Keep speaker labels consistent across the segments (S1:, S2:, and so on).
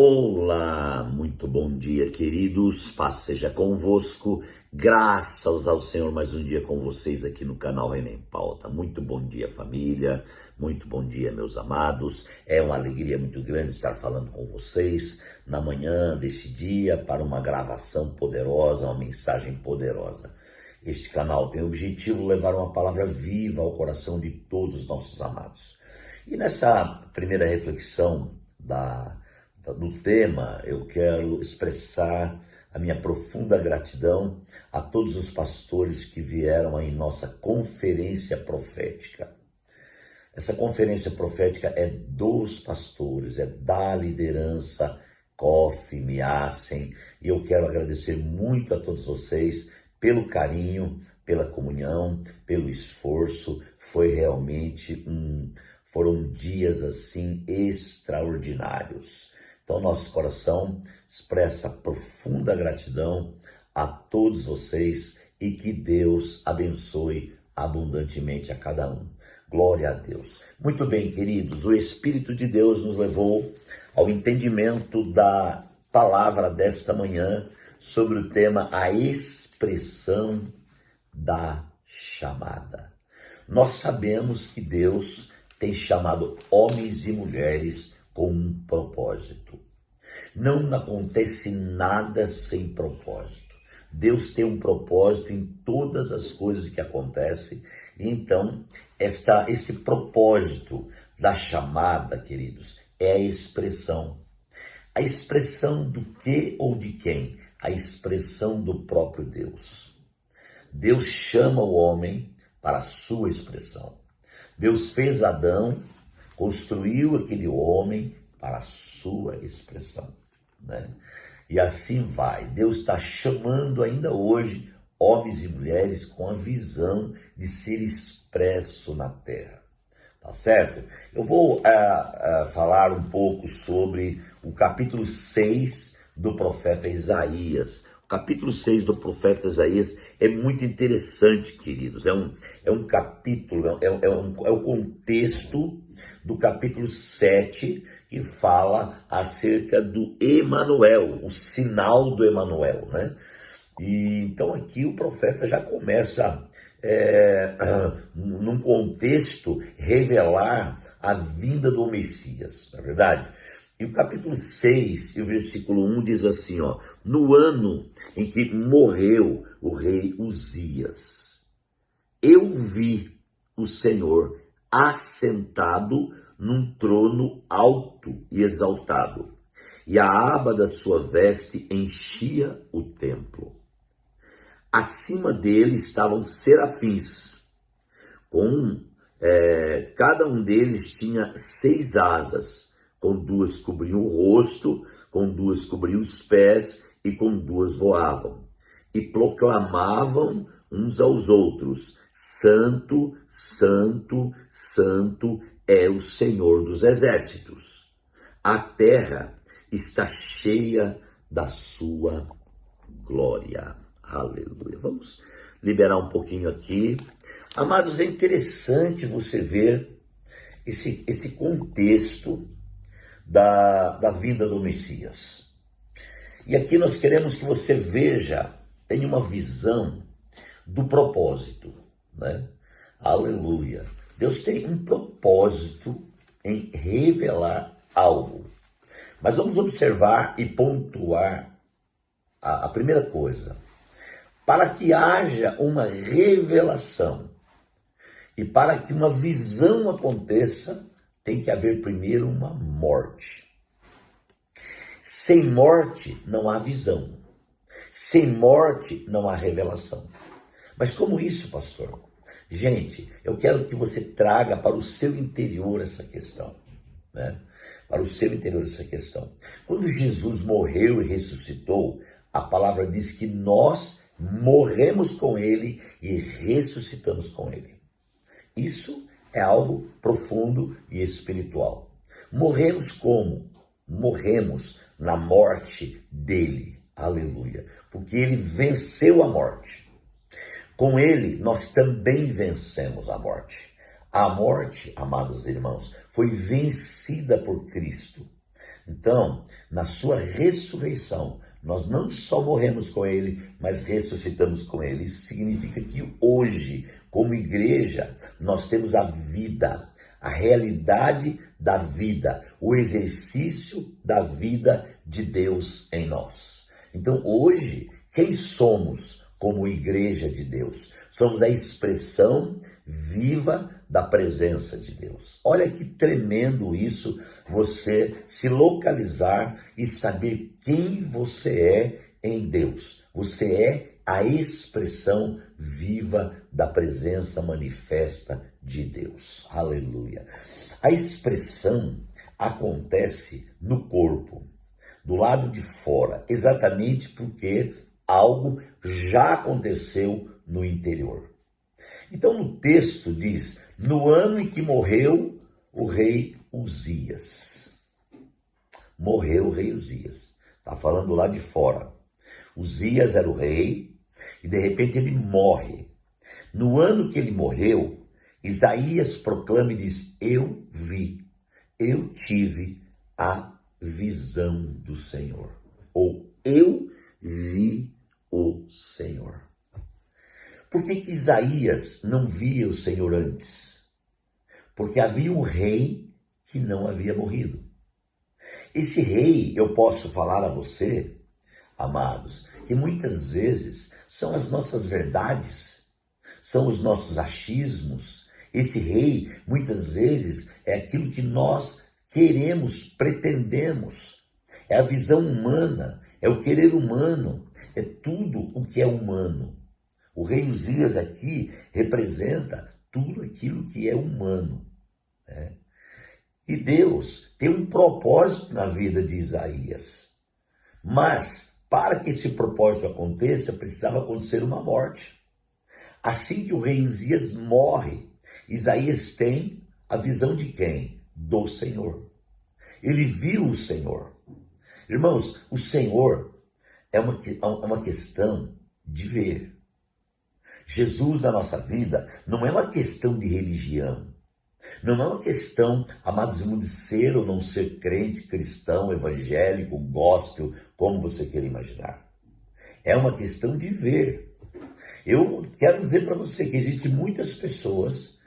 S1: Olá, muito bom dia, queridos. Paz seja convosco. Graças ao Senhor, mais um dia com vocês aqui no canal René em Pauta. Muito bom dia, família. Muito bom dia, meus amados. É uma alegria muito grande estar falando com vocês na manhã deste dia para uma gravação poderosa, uma mensagem poderosa. Este canal tem o objetivo de levar uma palavra viva ao coração de todos os nossos amados. E nessa primeira reflexão do tema, eu quero expressar a minha profunda gratidão a todos os pastores que vieram em nossa conferência profética. Essa conferência profética é dos pastores, é da liderança Kofi, Miassen, e eu quero agradecer muito a todos vocês pelo carinho, pela comunhão, pelo esforço. Foi realmente foram dias assim extraordinários. Então, nosso coração expressa profunda gratidão a todos vocês e que Deus abençoe abundantemente a cada um. Glória a Deus. Muito bem, queridos, o Espírito de Deus nos levou ao entendimento da palavra desta manhã sobre o tema a expressão da chamada. Nós sabemos que Deus tem chamado homens e mulheres com um propósito. Não acontece nada sem propósito. Deus tem um propósito em todas as coisas que acontecem. Então, esse propósito da chamada, queridos, é a expressão. A expressão do que ou de quem? A expressão do próprio Deus. Deus chama o homem para a sua expressão. Deus fez Adão, construiu aquele homem para a sua expressão, né? E assim vai. Deus está chamando ainda hoje homens e mulheres com a visão de ser expresso na terra, tá certo? Eu vou falar um pouco sobre o capítulo 6 do profeta Isaías. O capítulo 6 do profeta Isaías é muito interessante, queridos. É um capítulo, é o contexto do capítulo 7, que fala acerca do Emanuel, o sinal do Emanuel, né? E então aqui o profeta já começa, num contexto, revelar a vinda do Messias, não é verdade? E o capítulo 6, e o versículo 1 diz assim, no ano em que morreu o rei Uzias, eu vi o Senhor assentado num trono alto e exaltado, e a aba da sua veste enchia o templo. Acima dele estavam serafins, cada um deles tinha 6 asas, com 2 cobriam o rosto, com 2 cobriam os pés e com 2 voavam. E proclamavam uns aos outros, Santo, Santo, Santo é o Senhor dos exércitos. A terra está cheia da sua glória. Aleluia. Vamos liberar um pouquinho aqui. Amados, é interessante você ver esse contexto da vida do Messias. E aqui nós queremos que você veja, tenha uma visão do propósito, né? Aleluia. Deus tem um propósito em revelar algo. Mas vamos observar e pontuar a primeira coisa. Para que haja uma revelação e para que uma visão aconteça, tem que haver primeiro uma morte. Sem morte não há visão. Sem morte não há revelação. Mas como isso, pastor? Gente, eu quero que você traga para o seu interior essa questão, né? Para o seu interior essa questão. Quando Jesus morreu e ressuscitou, a palavra diz que nós morremos com ele e ressuscitamos com ele. Isso é algo profundo e espiritual. Morremos como? Morremos na morte dele. Aleluia. Porque ele venceu a morte. Com ele, nós também vencemos a morte. A morte, amados irmãos, foi vencida por Cristo. Então, na sua ressurreição, nós não só morremos com ele, mas ressuscitamos com ele. Isso significa que hoje, como igreja, nós temos a vida, a realidade da vida, o exercício da vida de Deus em nós. Então, hoje, quem somos como igreja de Deus? Somos a expressão viva da presença de Deus. Olha que tremendo isso, você se localizar e saber quem você é em Deus. Você é a expressão viva da presença manifesta de Deus. Aleluia. A expressão acontece no corpo, do lado de fora, exatamente porque algo já aconteceu no interior. Então no texto diz, no ano em que morreu o rei Uzias. Morreu o rei Uzias. Está falando lá de fora. Uzias era o rei e de repente ele morre. No ano que ele morreu, Isaías proclama e diz, eu tive a visão do Senhor. Ou eu vi o Senhor. Por que Isaías não via o Senhor antes? Porque havia um rei que não havia morrido. Esse rei, eu posso falar a você, amados, que muitas vezes são as nossas verdades, são os nossos achismos. Esse rei, muitas vezes, é aquilo que nós queremos, pretendemos. É a visão humana, é o querer humano, é tudo o que é humano. O rei Uzias aqui representa tudo aquilo que é humano, né? E Deus tem um propósito na vida de Isaías. Mas, para que esse propósito aconteça, precisava acontecer uma morte. Assim que o rei Uzias morre, Isaías tem a visão de quem? Do Senhor. Ele viu o Senhor. Irmãos, o Senhor é uma questão de ver. Jesus na nossa vida não é uma questão de religião. Não é uma questão, amados irmãos, de ser ou não ser crente, cristão, evangélico, gospel, como você queira imaginar. É uma questão de ver. Eu quero dizer para você que existem muitas pessoas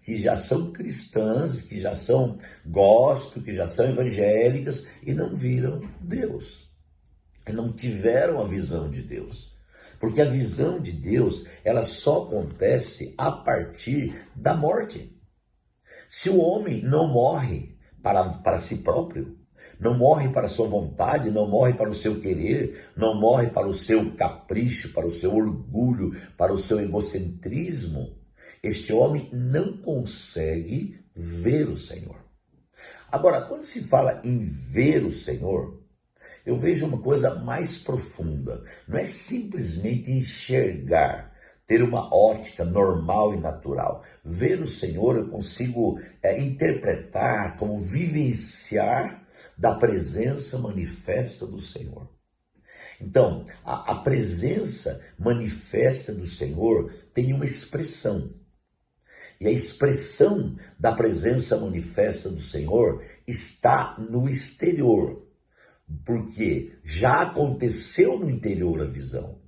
S1: que já são cristãs, que já são gospel, que já são evangélicas e não viram Deus. E não tiveram a visão de Deus. Porque a visão de Deus, ela só acontece a partir da morte. Se o homem não morre para si próprio, não morre para a sua vontade, não morre para o seu querer, não morre para o seu capricho, para o seu orgulho, para o seu egocentrismo, este homem não consegue ver o Senhor. Agora, quando se fala em ver o Senhor, eu vejo uma coisa mais profunda. Não é simplesmente enxergar, ter uma ótica normal e natural. Ver o Senhor eu consigo interpretar como vivenciar da presença manifesta do Senhor. Então, a presença manifesta do Senhor tem uma expressão. E a expressão da presença manifesta do Senhor está no exterior. Porque já aconteceu no interior a visão.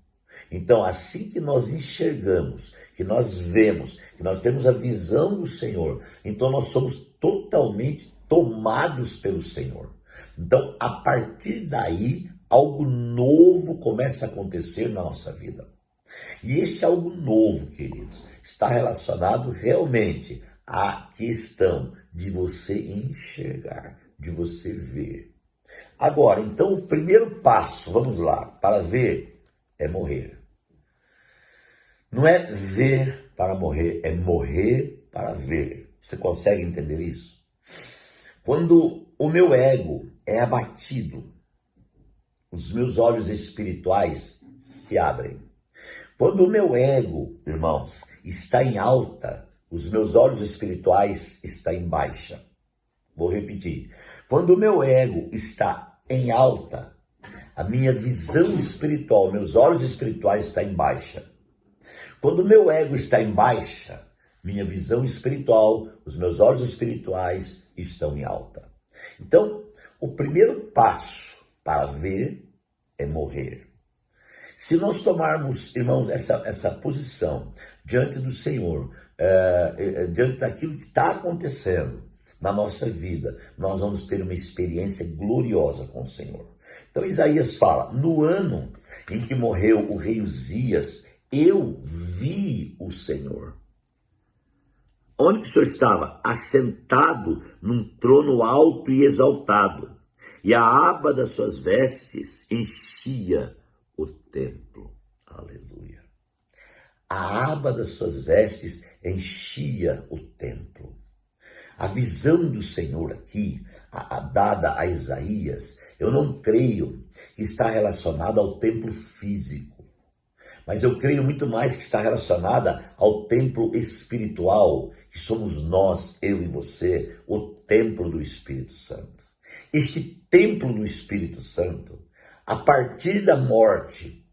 S1: Então, assim que nós enxergamos, que nós vemos, que nós temos a visão do Senhor, então nós somos totalmente tomados pelo Senhor. Então, a partir daí, algo novo começa a acontecer na nossa vida. E esse algo novo, queridos, está relacionado realmente à questão de você enxergar, de você ver. Agora, então, o primeiro passo, vamos lá, para ver, é morrer. Não é ver para morrer, é morrer para ver. Você consegue entender isso? Quando o meu ego é abatido, os meus olhos espirituais se abrem. Quando o meu ego, irmãos, está em alta, os meus olhos espirituais estão em baixa. Vou repetir. Quando o meu ego está em alta, a minha visão espiritual, meus olhos espirituais estão em baixa. Quando o meu ego está em baixa, minha visão espiritual, os meus olhos espirituais estão em alta. Então, o primeiro passo para ver é morrer. Se nós tomarmos, irmãos, essa posição diante do Senhor, diante daquilo que está acontecendo na nossa vida, nós vamos ter uma experiência gloriosa com o Senhor. Então Isaías fala, no ano em que morreu o rei Uzias, eu vi o Senhor. Onde que o Senhor estava? Assentado num trono alto e exaltado, e a aba das suas vestes enchia o templo. Aleluia. A aba das suas vestes enchia o templo. A visão do Senhor aqui, dada a Isaías, eu não creio que está relacionada ao templo físico, mas eu creio muito mais que está relacionada ao templo espiritual, que somos nós, eu e você, o templo do Espírito Santo. Este templo do Espírito Santo, a partir da morte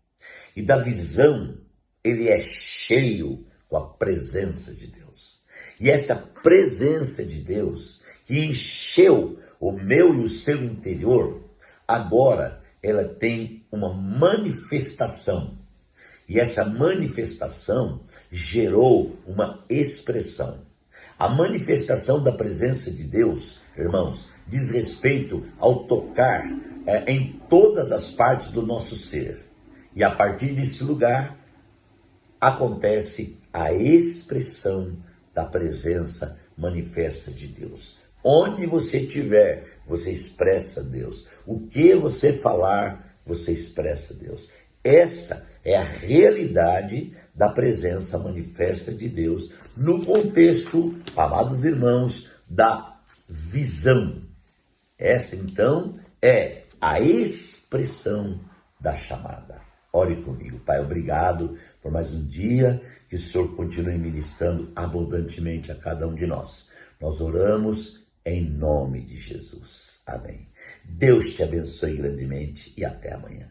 S1: e da visão, ele é cheio com a presença de Deus. E essa presença de Deus, que encheu o meu e o seu interior, agora ela tem uma manifestação. E essa manifestação gerou uma expressão. A manifestação da presença de Deus, irmãos, diz respeito ao tocar em todas as partes do nosso ser. E a partir desse lugar, acontece a expressão da presença manifesta de Deus. Onde você estiver, você expressa Deus. O que você falar, você expressa Deus. Esta é a realidade da presença manifesta de Deus no contexto, amados irmãos, da visão. Essa, então, é a expressão da chamada. Ore comigo. Pai, obrigado por mais um dia, que o Senhor continue ministrando abundantemente a cada um de nós. Nós oramos em nome de Jesus. Amém. Deus te abençoe grandemente e até amanhã.